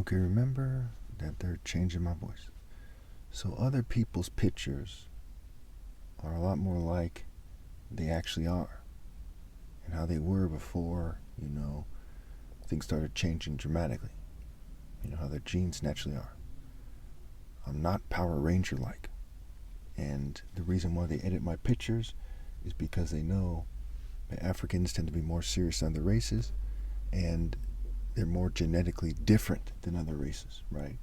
Okay, remember that they're changing my voice. So other people's pictures are a lot more like they actually are and how they were before, things started changing dramatically. How their genes naturally are. I'm not Power Ranger like. And the reason why they edit my pictures is because they know that Africans tend to be more serious than other races and they're more genetically different than other races, right?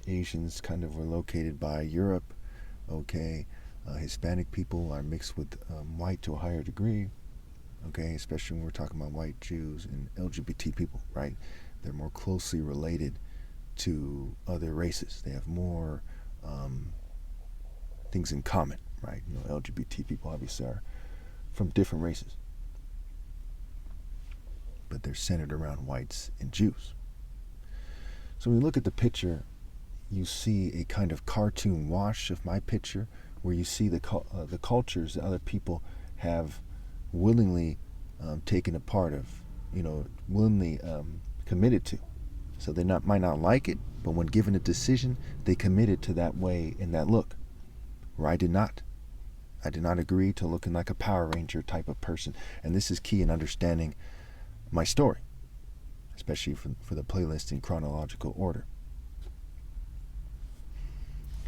Asians kind of were located by Europe, okay? Hispanic people are mixed with white to a higher degree, okay? Especially when we're talking about white Jews and LGBT people, right? They're more closely related to other races. They have more things in common, right? LGBT people obviously are from different races, but they're centered around whites and Jews. So when you look at the picture, you see a kind of cartoon wash of my picture where you see the cultures that other people have willingly taken a part of, willingly committed to. So they might not like it, but when given a decision, they committed to that way and that look. Where I did not. I did not agree to looking like a Power Ranger type of person. And this is key in understanding my story, especially for the playlist in chronological order.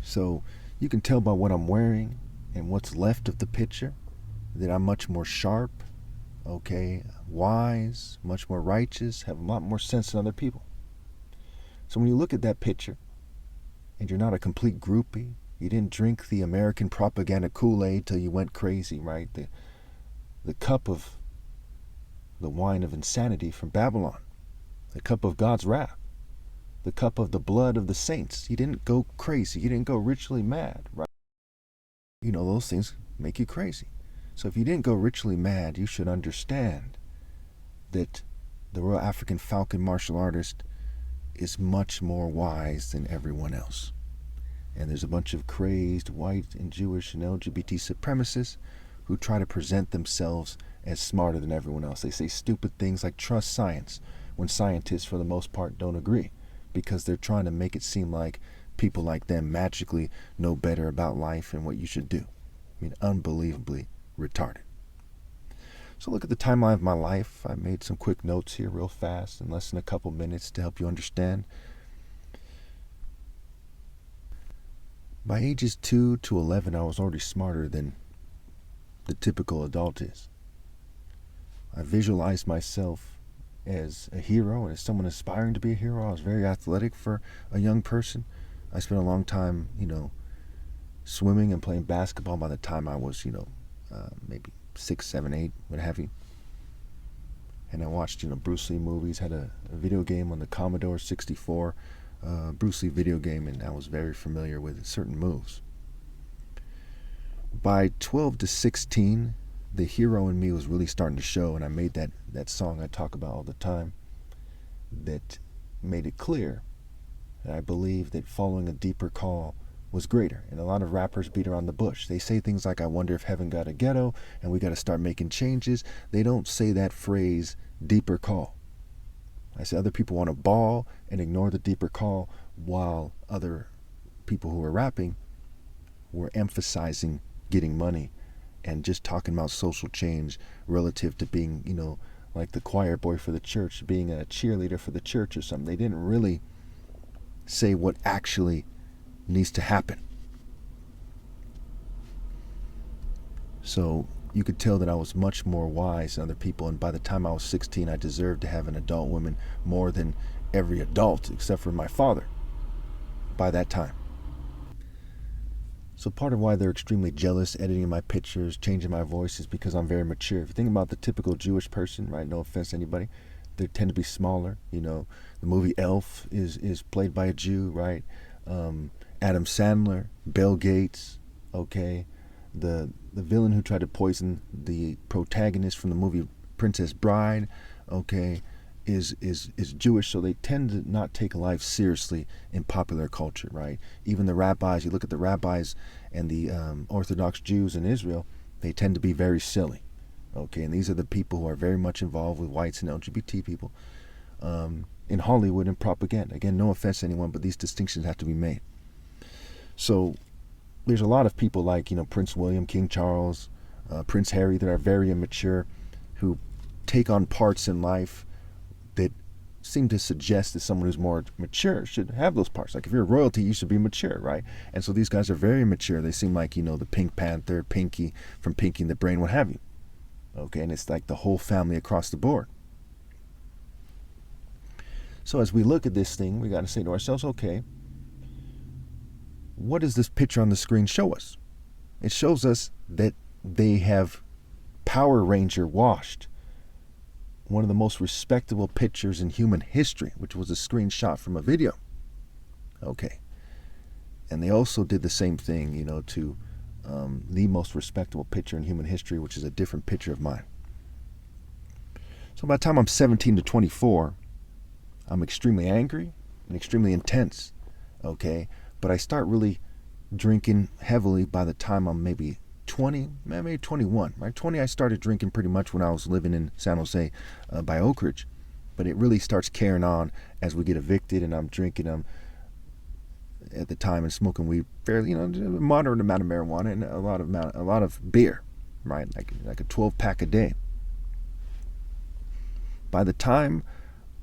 So you can tell by what I'm wearing and what's left of the picture that I'm much more sharp, okay, wise, much more righteous, have a lot more sense than other people. So when you look at that picture and you're not a complete groupie, you didn't drink the American propaganda Kool-Aid till you went crazy, right? The cup of the wine of insanity from Babylon, the cup of God's wrath, the cup of the blood of the saints. You didn't go crazy. You didn't go ritually mad, right? Those things make you crazy. So if you didn't go ritually mad, you should understand that the Royal African Falcon martial artist is much more wise than everyone else. And there's a bunch of crazed white and Jewish and LGBT supremacists who try to present themselves as smarter than everyone else. They say stupid things like trust science when scientists, for the most part, don't agree because they're trying to make it seem like people like them magically know better about life and what you should do. Unbelievably retarded. So look at the timeline of my life. I made some quick notes here real fast in less than a couple minutes to help you understand. By ages 2 to 11, I was already smarter than the typical adult is. I visualized myself as a hero and as someone aspiring to be a hero. I was very athletic for a young person. I spent a long time, swimming and playing basketball by the time I was, maybe 6, 7, 8, what have you. And I watched, Bruce Lee movies, had a video game on the Commodore 64, Bruce Lee video game, and I was very familiar with certain moves. By 12 to 16, the hero in me was really starting to show, and I made that song I talk about all the time that made it clear that I believe that following a deeper call was greater. And a lot of rappers beat around the bush. They say things like, I wonder if heaven got a ghetto and we got to start making changes. They don't say that phrase, deeper call. I say other people want to ball and ignore the deeper call, while other people who are rapping were emphasizing getting money and just talking about social change relative to being, like the choir boy for the church, being a cheerleader for the church or something. They didn't really say what actually needs to happen. So you could tell that I was much more wise than other people, and by the time I was 16, I deserved to have an adult woman more than every adult except for my father by that time. So part of why they're extremely jealous, editing my pictures, changing my voice, is because I'm very mature. If you think about the typical Jewish person, right, no offense to anybody, they tend to be smaller. The movie Elf is played by a Jew, right? Adam Sandler, Bill Gates, okay? The villain who tried to poison the protagonist from the movie Princess Bride, okay, is Jewish, so they tend to not take life seriously in popular culture, right? Even the rabbis, you look at the rabbis and the Orthodox Jews in Israel, they tend to be very silly, okay? And these are the people who are very much involved with whites and LGBT people. And in Hollywood and propaganda. Again, no offense to anyone, but these distinctions have to be made. So there's a lot of people like, Prince William, King Charles, Prince Harry, that are very immature, who take on parts in life that seem to suggest that someone who's more mature should have those parts. Like if you're royalty, you should be mature, right? And so these guys are very mature. They seem like, the Pink Panther, Pinky, from Pinky and the Brain, what have you. Okay, and it's like the whole family across the board. So as we look at this thing, we got to say to ourselves, okay, what does this picture on the screen show us? It shows us that they have Power Ranger washed one of the most respectable pictures in human history, which was a screenshot from a video. Okay. And they also did the same thing, to the most respectable picture in human history, which is a different picture of mine. So by the time I'm 17 to 24, I'm extremely angry and extremely intense. Okay. But I start really drinking heavily by the time I'm maybe 20, maybe 21. Right? 20, I started drinking pretty much when I was living in San Jose by Oak Ridge. But it really starts carrying on as we get evicted, and I'm drinking at the time and smoking weed fairly, a moderate amount of marijuana and a lot of beer, right? Like a 12-pack a day. By the time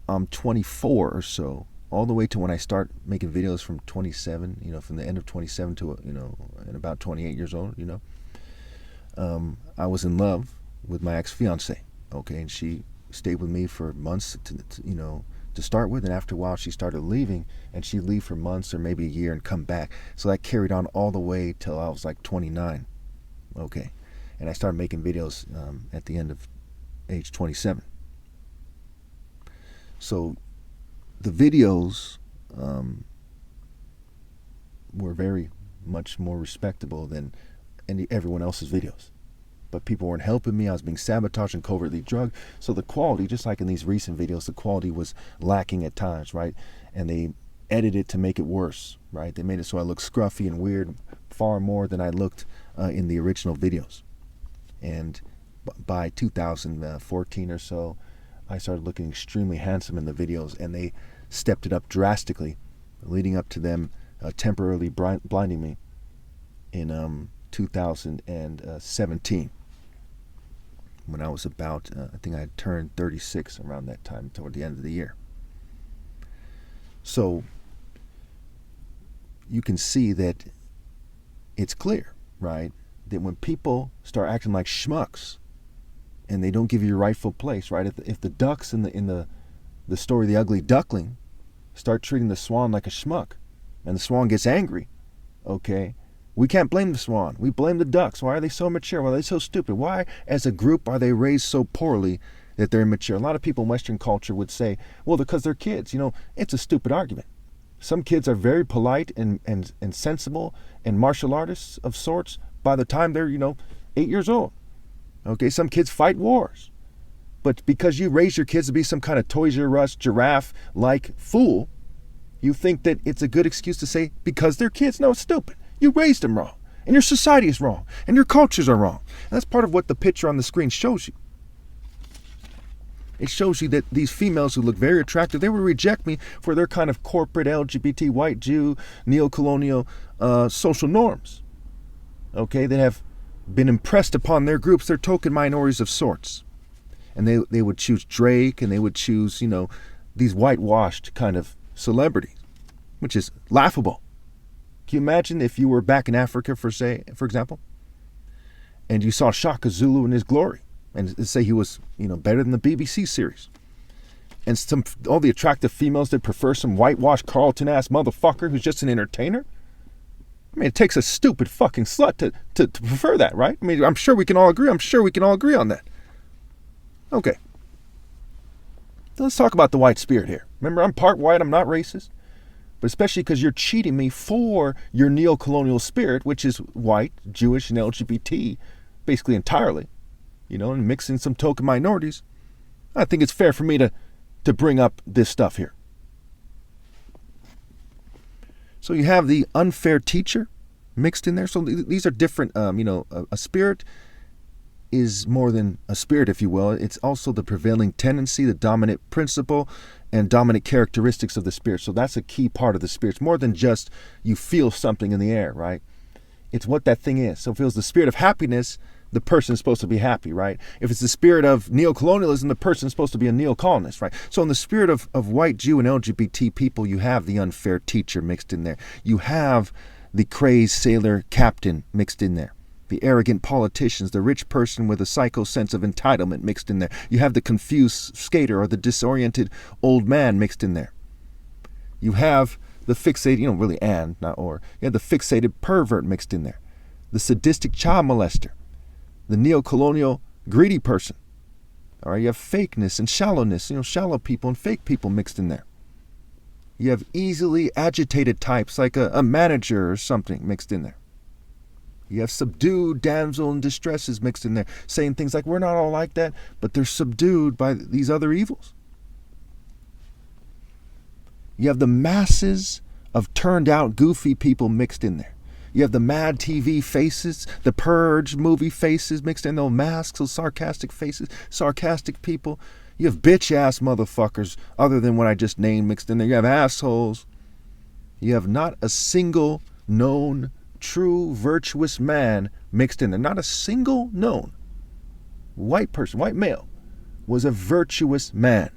I'm 24 or so, all the way to when I start making videos from 27, from the end of 27 to, and about 28 years old, I was in love with my ex-fiance, okay, and she stayed with me for months to start with, and after a while she started leaving, and she'd leave for months or maybe a year and come back. So that carried on all the way till I was like 29, okay, and I started making videos at the end of age 27. So the videos were very much more respectable than everyone else's videos. But people weren't helping me. I was being sabotaged and covertly drugged. So the quality, just like in these recent videos, the quality was lacking at times, right? And they edited it to make it worse, right? They made it so I looked scruffy and weird far more than I looked in the original videos. And by 2014 or so, I started looking extremely handsome in the videos, and they stepped it up drastically, leading up to them temporarily blinding me in 2017, when I was about, I think I had turned 36 around that time, toward the end of the year. So you can see that it's clear, right, that when people start acting like schmucks and they don't give you your rightful place, right, if the ducks in the story The Ugly Duckling start treating the swan like a schmuck, and the swan gets angry, okay, we can't blame the swan. We blame the ducks. Why are they so immature? Why are they so stupid? Why, as a group, are they raised so poorly that they're immature? A lot of people in Western culture would say, well, because they're kids. It's a stupid argument. Some kids are very polite and sensible and martial artists of sorts by the time they're, 8 years old. Okay, some kids fight wars. But because you raise your kids to be some kind of Toys R Us giraffe-like fool, you think that it's a good excuse to say, because they're kids. No, it's stupid. You raised them wrong, and your society is wrong, and your cultures are wrong. And that's part of what the picture on the screen shows you. It shows you that these females who look very attractive, they would reject me for their kind of corporate LGBT, white Jew, neo-colonial social norms. Okay, that have been impressed upon their groups. They're token minorities of sorts. And they would choose Drake, and they would choose, these whitewashed kind of celebrities, which is laughable. Can you imagine if you were back in Africa, for example, and you saw Shaka Zulu in his glory, and say he was, better than the BBC series, and all the attractive females that prefer some whitewashed Carlton-ass motherfucker who's just an entertainer? I mean, it takes a stupid fucking slut to prefer that, right? I mean, I'm sure we can all agree. On that. Okay. So let's talk about the white spirit here. Remember, I'm part white. I'm not racist. But especially because you're cheating me for your neo-colonial spirit, which is white, Jewish, and LGBT, basically entirely, and mixing some token minorities. I think it's fair for me to bring up this stuff here. So you have the unfair teacher mixed in there. So these are different, a spirit is more than a spirit, if you will. It's also the prevailing tendency, the dominant principle, and dominant characteristics of the spirit. So that's a key part of the spirit. It's more than just you feel something in the air, right? It's what that thing is. So if it was the spirit of happiness, the person is supposed to be happy, right? If it's the spirit of neocolonialism, the person is supposed to be a neocolonist, right? So in the spirit of white Jew and LGBT people, you have the unfair teacher mixed in there. You have the crazed sailor captain mixed in there. The arrogant politicians, the rich person with a psycho sense of entitlement mixed in there. You have the confused skater or the disoriented old man mixed in there. You have the fixated, really and, not or. You have the fixated pervert mixed in there. The sadistic child molester. The neo-colonial greedy person. All right, you have fakeness and shallowness, shallow people and fake people mixed in there. You have easily agitated types like a manager or something mixed in there. You have subdued damsel in distresses mixed in there, saying things like, we're not all like that, but they're subdued by these other evils. You have the masses of turned out goofy people mixed in there. You have the Mad TV faces, the Purge movie faces mixed in, those masks, those sarcastic faces, sarcastic people. You have bitch-ass motherfuckers other than what I just named mixed in there. You have assholes. You have not a single known true virtuous man mixed in there. Not a single known white person, white male, was a virtuous man.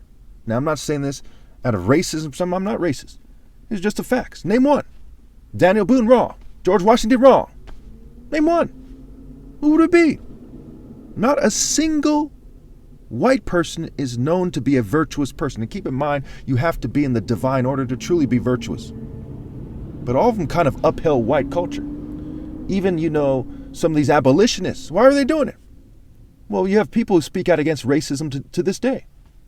Now, I'm not saying this out of racism. I'm not racist. It's just the facts. Name one. Daniel Boone, wrong. George Washington, wrong. Name one. Who would it be? Not a single white person is known to be a virtuous person. And keep in mind, you have to be in the divine order to truly be virtuous. But all of them kind of upheld white culture. Even, some of these abolitionists. Why are they doing it? Well, you have people who speak out against racism to this day.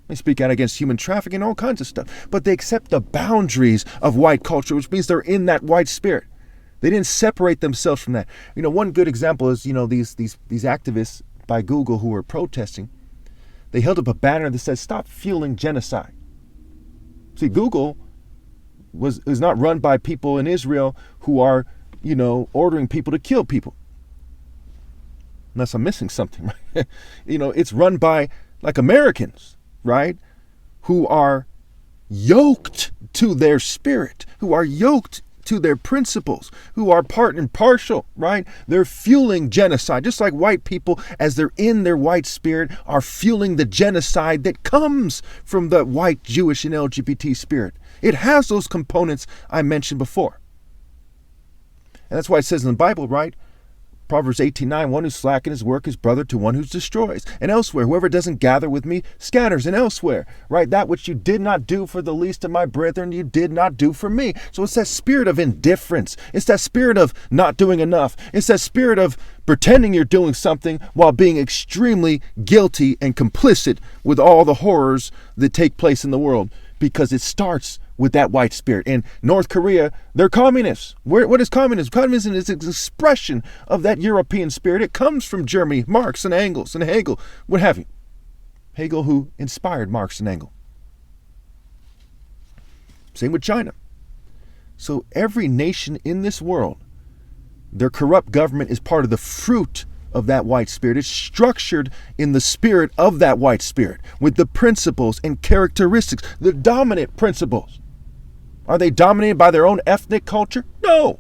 They speak out against human trafficking, all kinds of stuff. But they accept the boundaries of white culture, which means they're in that white spirit. They didn't separate themselves from that. One good example is, these activists by Google who were protesting. They held up a banner that says, "Stop fueling genocide." See, Google is not run by people in Israel who are, ordering people to kill people. Unless I'm missing something, right? It's run by like Americans, right? Who are yoked to their spirit, who are yoked to their principles, who are part and partial, right? They're fueling genocide, just like white people, as they're in their white spirit, are fueling the genocide that comes from the white Jewish and LGBT spirit. It has those components I mentioned before. And that's why it says in the Bible, right? Proverbs 18:9, one who slackens his work is brother to one who destroys. And elsewhere, whoever doesn't gather with me scatters. And elsewhere, right? That which you did not do for the least of my brethren, you did not do for me. So it's that spirit of indifference. It's that spirit of not doing enough. It's that spirit of pretending you're doing something while being extremely guilty and complicit with all the horrors that take place in the world. Because it starts with that white spirit. In North Korea, they're communists. What is communism? Communism is an expression of that European spirit. It comes from Germany, Marx and Engels and Hegel, what have you. Hegel, who inspired Marx and Engels. Same with China. So every nation in this world, their corrupt government is part of the fruit of that white spirit. It's structured in the spirit of that white spirit with the principles and characteristics, the dominant principles. Are they dominated by their own ethnic culture? No.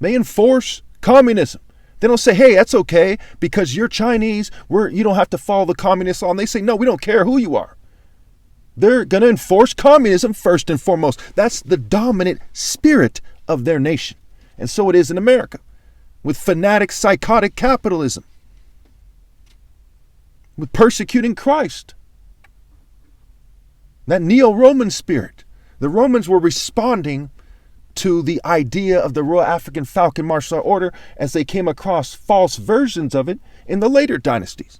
They enforce communism. They don't say, hey, that's okay because you're Chinese, you don't have to follow the communist law. And they say, no, we don't care who you are. They're going to enforce communism first and foremost. That's the dominant spirit of their nation. And so it is in America with fanatic, psychotic capitalism, with persecuting Christ. That neo-Roman spirit. The Romans were responding to the idea of the Royal African Falcon Martial Order as they came across false versions of it in the later dynasties.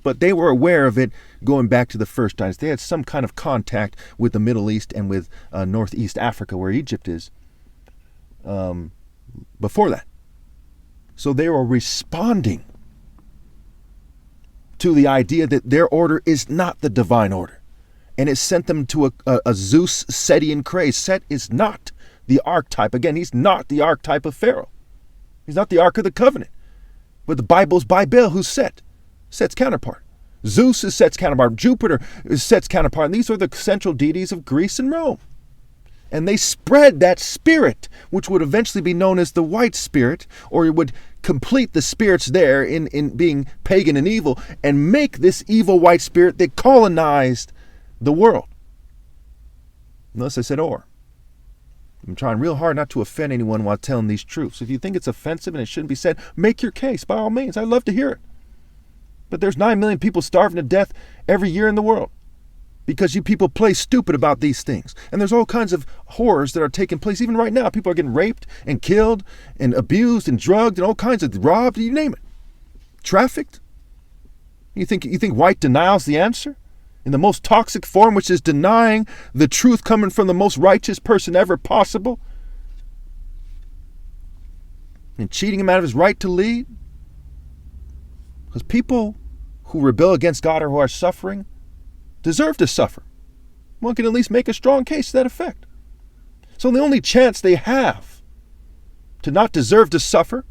But they were aware of it going back to the first dynasty. They had some kind of contact with the Middle East and with Northeast Africa, where Egypt is, before that. So they were responding to the idea that their order is not the divine order. And it sent them to a Zeus Setian craze. Set is not the archetype. Again, he's not the archetype of Pharaoh. He's not the Ark of the Covenant. But the Bible's by Baal, who's Set. Set's counterpart. Zeus is Set's counterpart. Jupiter is Set's counterpart. And these are the central deities of Greece and Rome. And they spread that spirit, which would eventually be known as the white spirit, or it would complete the spirits there in being pagan and evil, and make this evil white spirit that colonized the world. Notice I said or. I'm trying real hard not to offend anyone while telling these truths. If you think it's offensive and it shouldn't be said, make your case, by all means. I'd love to hear it. But there's 9 million people starving to death every year in the world because you people play stupid about these things. And there's all kinds of horrors that are taking place. Even right now, people are getting raped and killed and abused and drugged and all kinds of robbed, you name it. Trafficked. You think white denial's the answer? In the most toxic form, which is denying the truth coming from the most righteous person ever possible, and cheating him out of his right to lead. Because people who rebel against God or who are suffering deserve to suffer. One can at least make a strong case to that effect. So the only chance they have to not deserve to suffer,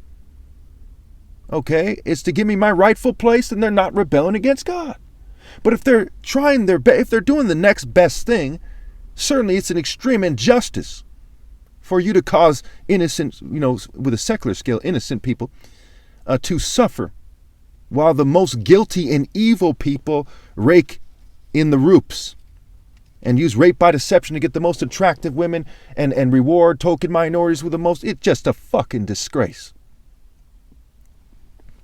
okay, is to give me my rightful place, and they're not rebelling against God. But if they're trying their best, if they're doing the next best thing, certainly it's an extreme injustice for you to cause innocent, with a secular scale, innocent people to suffer, while the most guilty and evil people rake in the ropes and use rape by deception to get the most attractive women and reward token minorities with the most. It's just a fucking disgrace.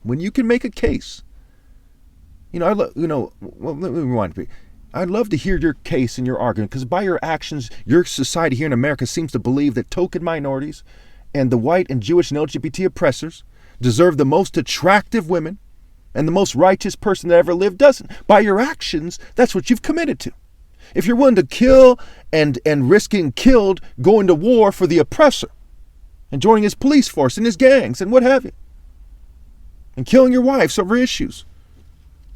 When you can make a case, let me rewind. I'd love to hear your case and your argument, because by your actions, your society here in America seems to believe that token minorities and the white and Jewish and LGBT oppressors deserve the most attractive women, and the most righteous person that ever lived doesn't. By your actions, that's what you've committed to. If you're willing to kill and risk getting killed, going to war for the oppressor, and joining his police force and his gangs and what have you, and killing your wives over issues,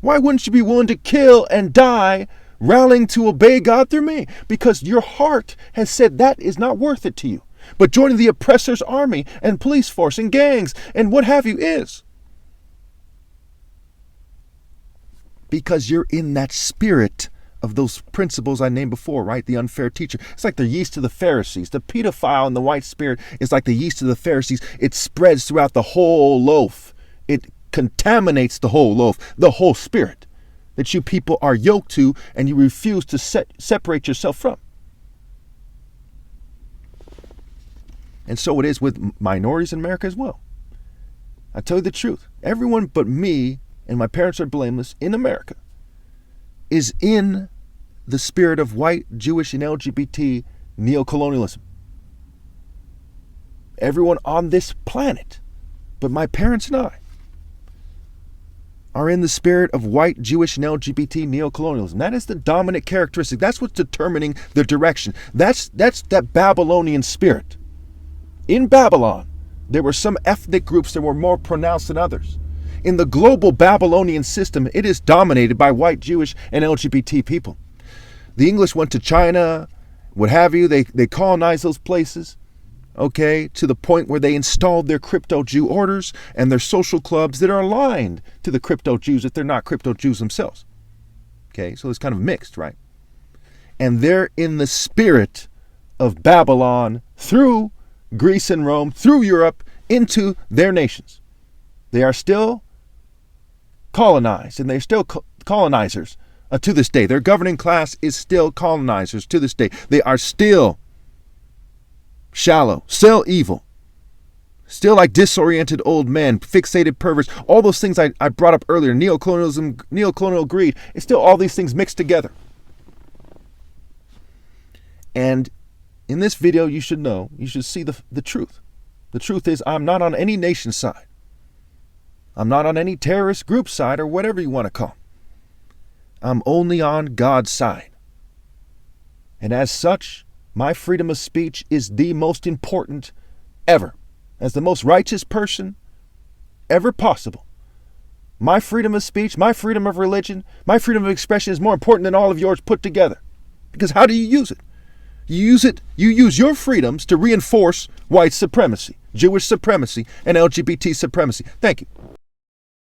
why wouldn't you be willing to kill and die rallying to obey God through me? Because your heart has said that is not worth it to you. But joining the oppressor's army and police force and gangs and what have you is. Because you're in that spirit of those principles I named before, right? The unfair teacher. It's like the yeast of the Pharisees. The pedophile in the white spirit is like the yeast of the Pharisees. It spreads throughout the whole loaf. It contaminates the whole loaf, the whole spirit that you people are yoked to and you refuse to separate yourself from. And so it is with minorities in America as well. I tell you the truth. Everyone but me, and my parents are blameless, in America is in the spirit of white, Jewish, and LGBT neocolonialism. Everyone on this planet, but my parents and I, are in the spirit of white, Jewish, and LGBT neocolonialism. That is the dominant characteristic. That's what's determining the direction. That's that Babylonian spirit. In Babylon, there were some ethnic groups that were more pronounced than others. In the global Babylonian system, it is dominated by white, Jewish, and LGBT people. The English went to China, what have you. They colonized those places, okay, to the point where they installed their crypto-Jew orders and their social clubs that are aligned to the crypto-Jews if they're not crypto-Jews themselves. Okay, so it's kind of mixed, right? And they're in the spirit of Babylon through Greece and Rome, through Europe, into their nations. They are still colonized, and they're still colonizers to this day. Their governing class is still colonizers to this day. They are still shallow, still evil, still like disoriented old men, fixated perverts, all those things I brought up earlier, neocolonialism, neocolonial greed. It's still all these things mixed together. And in this video, you should know, you should see the truth. The truth is, I'm not on any nation's side. I'm not on any terrorist group side or whatever you want to call. I'm only on God's side. And as such, my freedom of speech is the most important ever. As the most righteous person ever possible. My freedom of speech, my freedom of religion, my freedom of expression is more important than all of yours put together. Because how do you use it? You use your freedoms to reinforce white supremacy, Jewish supremacy, and LGBT supremacy. Thank you.